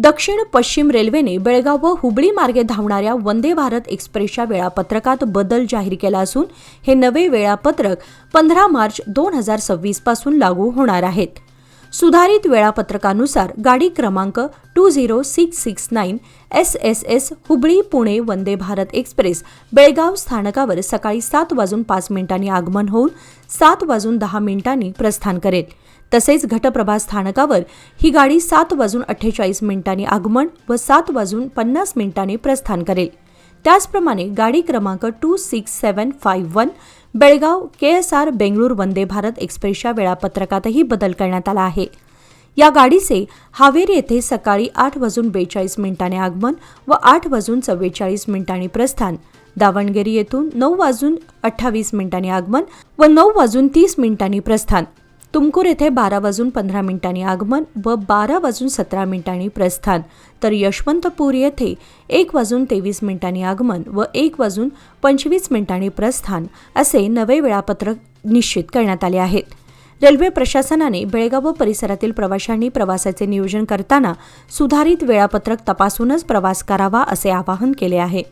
दक्षिण पश्चिम रेल्वेने बेळगाव व हुबळी मार्गे धावणाऱ्या वंदे भारत एक्सप्रेसच्या वेळापत्रकात बदल जाहीर केला असून हे नवे वेळापत्रक 15 मार्च 2026 पासून लागू होणार आहेत। सुधारित वेळापत्रकानुसार गाडी क्रमांक 20669 SSS हुबळी पुणे वंदे भारत एक्सप्रेस बेळगाव स्थानकावर सकाळी 7:05 आगमन होऊन 7:10 प्रस्थान करेल। तसेच घटप्रभा स्थानकावर ही गाडी 7:48 आगमन व 7:50 प्रस्थान करेल। त्याचप्रमाणे गाडी क्रमांक 26751 बेळगाव KSR बेंगळूर वंदे भारत एक्सप्रेसच्या वेळापत्रकातही बदल करण्यात आला आहे। या गाडीचे हावेरी येथे सकाळी 8:42 आगमन व 8:44 प्रस्थान, दावणगेरी येथून 9:28 आगमन व 9:30 प्रस्थान, तुमकुर येथे 12:15 आगमन व 12:17 प्रस्थान, तर यशवंतपूर येथे 1:23 आगमन व 1:25 प्रस्थान असे नवे वेळापत्रक निश्चित करण्यात आले आहेत। रेल्वे प्रशासनाने बेळगाव व परिसरातील प्रवाशांनी प्रवासाचे नियोजन करताना सुधारित वेळापत्रक तपासूनच प्रवास करावा असे आवाहन केले आहे।